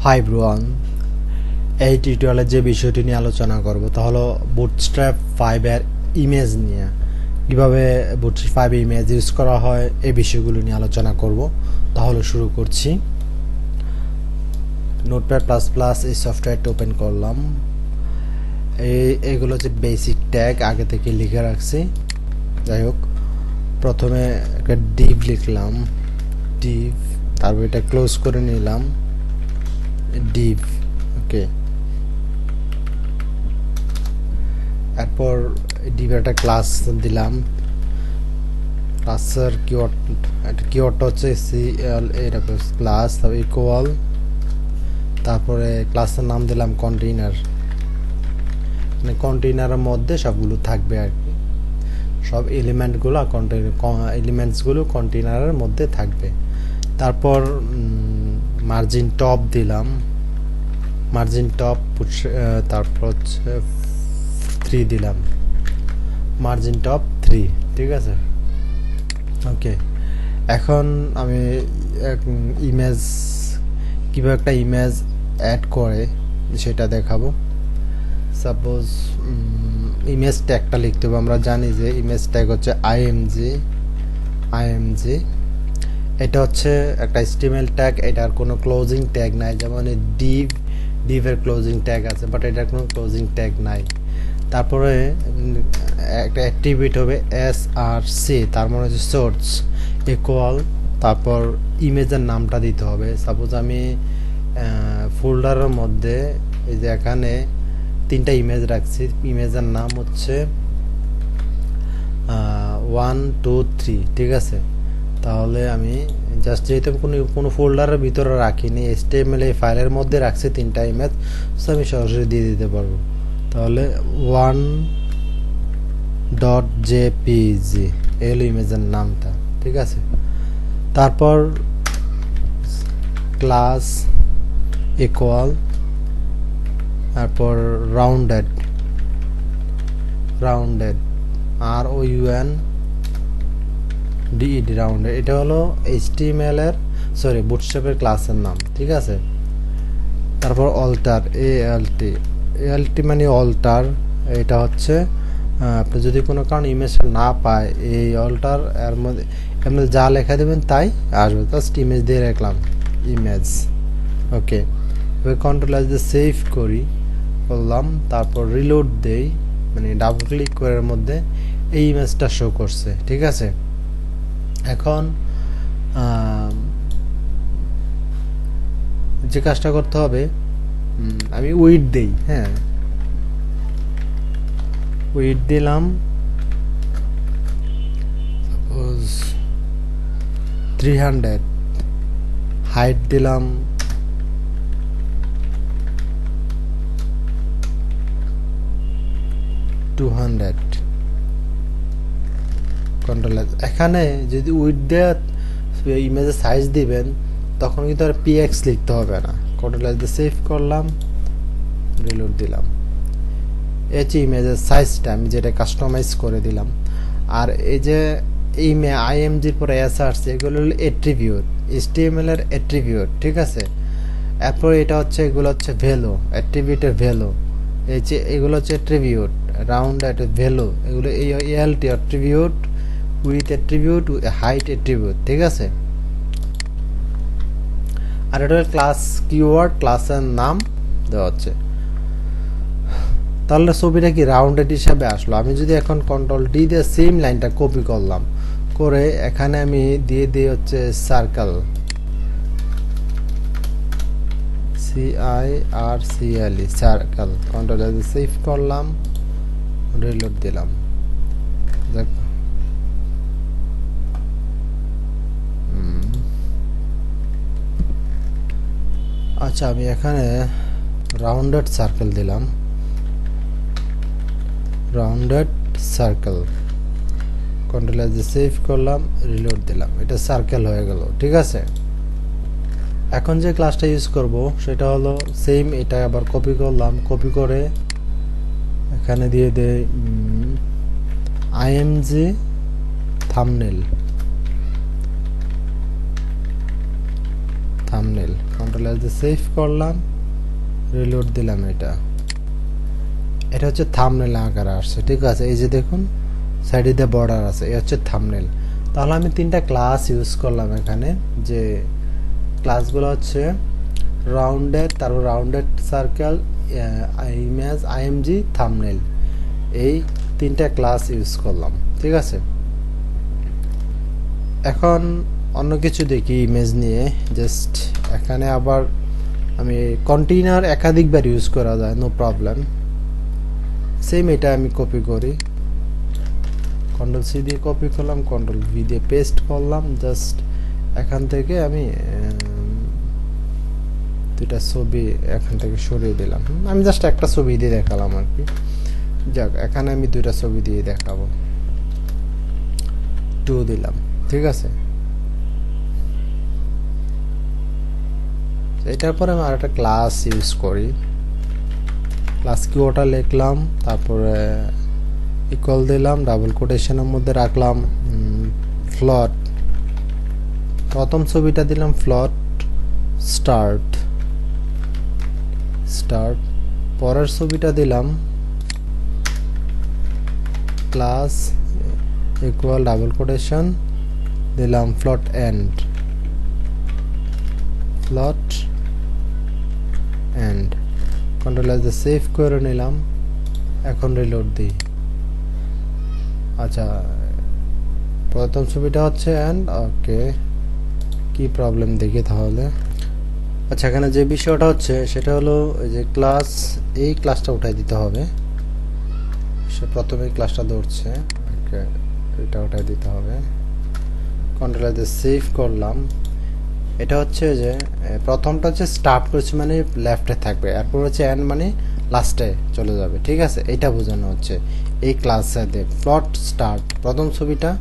High ব্রুয়ান, এই টিউটোরিয়ালে যে বিষয়টি নিয়ে আলোচনা করব তা হলো Bootstrap-5 এর ইমেজ নিয়ে। কিভাবে Bootstrap-5 ইমেজ ইউজ করা হয় এই বিষয়গুলো নিয়ে আলোচনা করব। তাহলে শুরু করছি। নোটপ্যাড++ এই সফটওয়্যারটা ওপেন করলাম। এইগুলো হচ্ছে বেসিক ট্যাগ, আগে থেকে লিখে রাখছি। যাই হোক, প্রথমে একটা ডিভ লিখলাম, ডিভ, তারপর এটা ক্লোজ করে নিলাম, ডিভ। ওকে, এরপর ডিভের একটা ক্লাস দিলাম। ক্লাসের কিওয়ার্ডটা হচ্ছে সিএল, এরকম ক্লাস, তারপর ইকুয়াল, তারপরে ক্লাসের নাম দিলাম কন্টেইনার। মানে কন্টেইনারের মধ্যে সবগুলো থাকবে আর কি, সব এলিমেন্টসগুলো কন্টেইনারের মধ্যে থাকবে। তারপর মার্জিন টপ দিলাম, মার্জিন টপ, তারপর হচ্ছে 3 দিলাম, মার্জিন টপ 3, ঠিক আছে। ওকে, এখন আমি ইমেজ কিভাবে একটা ইমেজ অ্যাড করে সেটা দেখাবো। সাপোজ ইমেজ ট্যাগটা লিখতে হবে। আমরা জানি যে ইমেজ ট্যাগ হচ্ছে আইএমজি। এটা হচ্ছে একটা HTML ট্যাগ, এটার কোনো ক্লোজিং ট্যাগ নাই। যেমন ডিভের ক্লোজিং ট্যাগ আছে, বাট এটার কোনো ক্লোজিং ট্যাগ নাই। তারপরে একটা অ্যাট্রিবিউট হবে SRC, তার মানে হচ্ছে সোর্স ইকুয়াল, তারপর ইমেজের নামটা দিতে হবে। সাপোজ আমি ফোল্ডারের মধ্যে এই যে এখানে 3টা ইমেজ রাখছি, ইমেজের নাম হচ্ছে 1 2 3, ঠিক আছে। তাহলে আমি জাস্ট যেহেতু কোনো ফোল্ডারের ভিতরে রাখিনি, HTML এই ফাইলের মধ্যে রাখছি 3টা ইমেজ, সো আমি সরাসরি দিয়ে দিতে পারবো। তাহলে 1.jpg এই হলো ইমেজের নামটা, ঠিক আছে। তারপর ক্লাস ইকুয়াল, তারপর রাউন্ডেড ROUNDED, রাউন্ডেড, এটা হলো HTML এর বুটস্ট্র্যাপের ক্লাসের নাম, ঠিক আছে। তারপর অল্টার, ALT মানে অল্টার, এটা হচ্ছে আপনি যদি কোনো কারণে ইমেজটা না পায়, এই অল্টার এর মধ্যে আপনি যা লেখা দেবেন তাই আসবে। জাস্ট ইমেজ দিয়ে রাখলাম, ইমেজ। ওকে, এবার কন্ট্রোল এস দিয়ে সেভ করলাম, তারপর রিলোড দেই, মানে ডাবল ক্লিক করার মধ্যে এই ইমেজটা শো করছে, ঠিক আছে। এখন যে কাজটা করতে হবে, আমি উইডথ দেই, হ্যাঁ, উইডথ দিলাম সাপোজ 300, হাইট দিলাম 200, কন্ট্রোল। এখানে যদি উইডথ দেওয়া ইমেজের সাইজ দিবেন তখন কিন্তু আর px লিখতে হবে না। কন্ট্রোল দিয়ে সেভ করলাম, রিলোড দিলাম। এই যে ইমেজের সাইজটা আমি যেটা কাস্টমাইজ করে দিলাম। আর এই যে আইএমজির পরে SRC, এগুলো হলো অ্যাট্রিবিউট, HTML এর অ্যাট্রিবিউট, ঠিক আছে। এরপর এটা হচ্ছে, এগুলো হচ্ছে ভ্যালু, অ্যাট্রিবিউটের ভ্যালু। এই যে এগুলো হচ্ছে অ্যাট্রিবিউট, রাউন্ড ভ্যালু, এগুলো এই ALT attribute, with attribute, height attribute, ঠিক আছে। আর এটা হলো ক্লাস কিওয়ার্ড, ক্লাসের নাম দেওয়া হচ্ছে। তাহলে ছবিটা কি রাউন্ডেড হিসাবে আসলো। আমি যদি এখন কন্ট্রোল ডি দিয়ে সেম লাইনটা কপি করলাম, করে এখানে আমি দিয়ে দিই হচ্ছে সার্কেল, CIRCLE, সার্কেল। কন্ট্রোল দিয়ে সেভ করলাম, রিলোড দিলাম। আচ্ছা, আমি এখানে রাউন্ডেড সার্কেল দিলাম, রাউন্ডেড সার্কেল। কন্ট্রোল দিয়ে সেভ করলাম, রিলোড দিলাম, এটা সার্কেল হয়ে গেল, ঠিক আছে। এখন যে ক্লাসটা ইউজ করব সেটা হলো সেম, এটা আবার কপি করলাম, কপি করে এখানে দিয়ে দেই IMG থাম্বনেল, কন্ট্রোল এস দিয়ে সেভ করলাম, রিলোড দিলাম। এটা হচ্ছে থাম্বনেল আকারে আসছে, ঠিক আছে। এই যে দেখুন সাইডে দিয়ে বর্ডার আছে, এই হচ্ছে থাম্বনেল। তাহলে আমি 3টা ক্লাস ইউজ করলাম এখানে, যে ক্লাসগুলো হচ্ছে রাউন্ডেড, তারপর rounded circle, image, IMG, thumbnail, এই 3টা ক্লাস ইউজ করলাম, ঠিক আছে। এখন অন্য কিছু দেখি ইমেজ নিয়ে। জাস্ট এখানে আবার আমি কন্টেইনার একাধিকবার ইউজ করা যায়, নো প্রবলেম। সেম এটা আমি কপি করি, কন্ট্রোল সি দিয়ে কপি করলাম, কন্ট্রোল ভি দিয়ে পেস্ট করলাম। জাস্ট এখান থেকে আমি 2টা ছবি এখান থেকে সরিয়ে দিলাম। আমি জাস্ট একটা ছবি দিয়ে দেখালাম আর কি। যাক, এখানে আমি 2টা ছবি দিয়ে দেখাবো, 2 দিলাম, ঠিক আছে। এটার পরে আমি আরেকটা ক্লাস ইউজ করি। ক্লাস কিওয়ার্ডটা লিখলাম, তারপরে ইকুয়াল দিলাম, ডাবল কোটেশনের মধ্যে রাখলাম ফ্লট। প্রথম ছবিটা দিলাম ফ্লট স্টার্ট, পরের ছবিটা দিলাম ক্লাস ইকুয়াল ডাবল কোটেশন দিলাম ফ্লট এন্ড, কন্ট্রোল এস দিয়ে সেভ করে নিলাম। এখন রিলোড দিই। আচ্ছা, প্রথম ছবিটা হচ্ছে এন্ড, ওকে। কি প্রবলেম দেখি তাহলে। আচ্ছা, এখানে যে বিষয়টা হচ্ছে সেটা হলো এই যে ক্লাস, এই ক্লাসটা উঠাই দিতে হবে। সে প্রথমে ক্লাসটা ধরছে, ওকে, এটা উঠাই দিতে হবে। কন্ট্রোল এস দিয়ে সেভ করলাম। এটা হচ্ছে যে প্রথমটা হচ্ছে স্টার্ট করছে মানে লেফটে থাকবে, এরপর হচ্ছে এন্ড মানে লাস্টে চলে যাবে, ঠিক আছে। এটা বোঝানো হচ্ছে এই ক্লাসে। প্লট স্টার্ট, প্রথম ছবিটা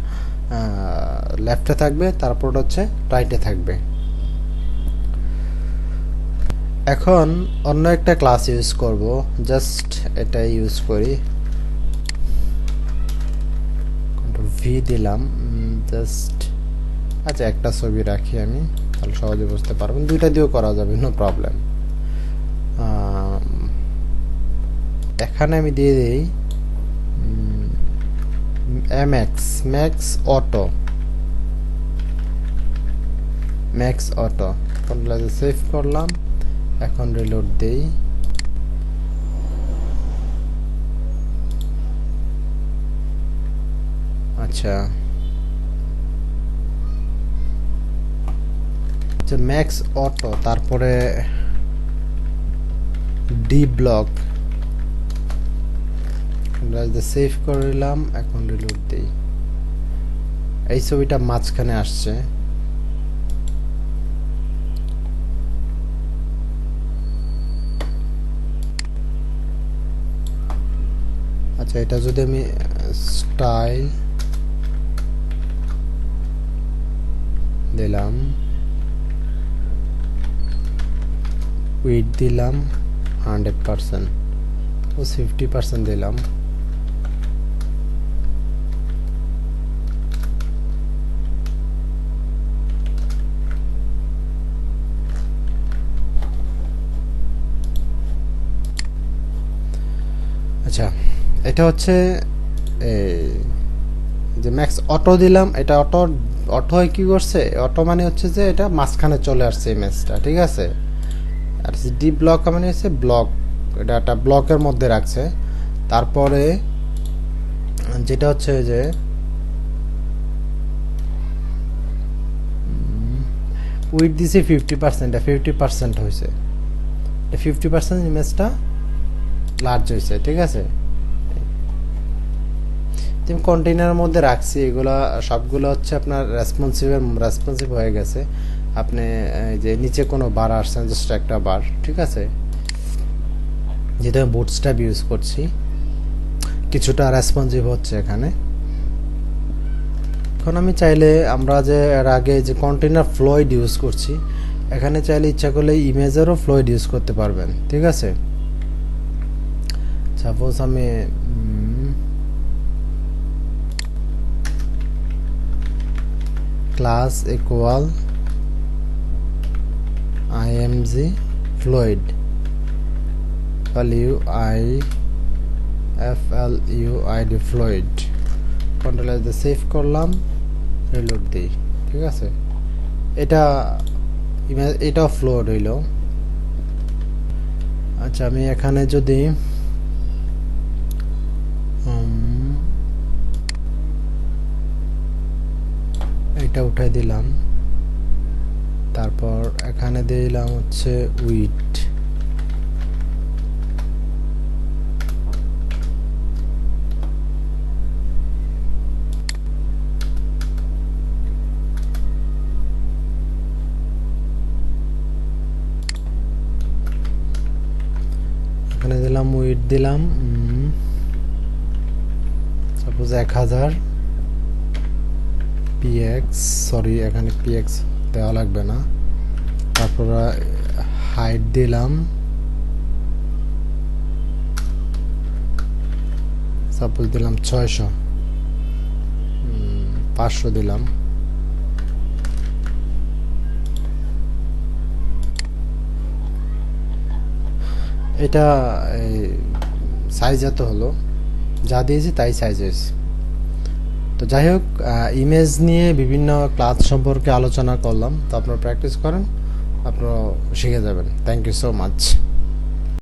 লেফটে থাকবে, তারপর হচ্ছে রাইটে থাকবে। এখন অন্য একটা ক্লাস ইউজ করব, জাস্ট এটা ইউজ করি, কন্ট্রোল ভি দিলাম। জাস্ট আচ্ছা, একটা ছবি রাখি আমি, তাহলে সহজে বুঝতে পারবেন। 2টা দিয়েও করা যাবে, নো প্রবলেম। এখানে আমি দিয়ে দিই ম্যাক্স অটো, কন্ট্রোল সেভ করলাম। এখন রিলোড দেই। আচ্ছা, ম্যাক্স অটো, তারপরে ডি ব্লক, সেভ করে নিলাম। এখন রিলোড দেই। এই ছবিটা মাঝখানে আসছে। আচ্ছা, এটা যদি আমি স্টাইল দিলাম, উইথ দিলাম 100% ও 50% দিলাম। আচ্ছা, এটা হচ্ছে যে ম্যাক্স অটো দিলাম। এটা অটো কি করছে, অটো মানে হচ্ছে যে এটা মাঝখানে চলে আসছে ইমেজটা, ঠিক আছে। আর ডি ব্লক মানে হচ্ছে ব্লক, এটা একটা ব্লকের মধ্যে রাখছে। তারপরে যেটা হচ্ছে যে উইথ দিছে 50%, 50% হয়েছে, 50% ইমেজটা লার্জ হয়েছে, ঠিক আছে। তুমি কন্টেইনারের মধ্যে রাখছি, এগুলা সবগুলো হচ্ছে আপনার রেসপন্সিভ হয়ে গেছে। আপনি যে নিচে কোনো বার আসছেন, জাস্ট একটা বার, ঠিক আছে। যেহেতু আমি বুটস্ট্র্যাপ ইউজ করছি, কিছুটা রেসপন্সিভ হচ্ছে এখানে। এখন আমি চাইলে, আমরা যে এর আগে যে কন্টেইনার ফ্লোইড ইউজ করছি, এখানে চাইলে ইচ্ছা করলে ইমেজেরও ফ্লোইড ইউজ করতে পারবেন, ঠিক আছে। সাপোজ আমি class equal img fluid fluid fluid control S দিয়ে সেভ করলাম, রিলোড দিই। ঠিক আছে, এটা ফ্লোড হইল। আচ্ছা, আমি এখানে যদি এটা উঠাই দিলাম, তারপর এখানে দিলাম হচ্ছে উইড, এখানে দিলাম উইড, দিলাম সাপোজ 1000 px, সরি এখানে px দেওয়া লাগবে না। তারপর হাইট দিলাম সাপোজ দিলাম 600, 500 দিলাম। এটা সাইজ এত হলো, যা দিয়েছি তাই সাইজ হয়েছে। তো যাই হোক, ইমেজ নিয়ে বিভিন্ন ক্লাস সম্পর্কে আলোচনা করলাম, তো আপনারা প্র্যাকটিস করেন, আপনারা শিখে যাবেন। Thank you so much.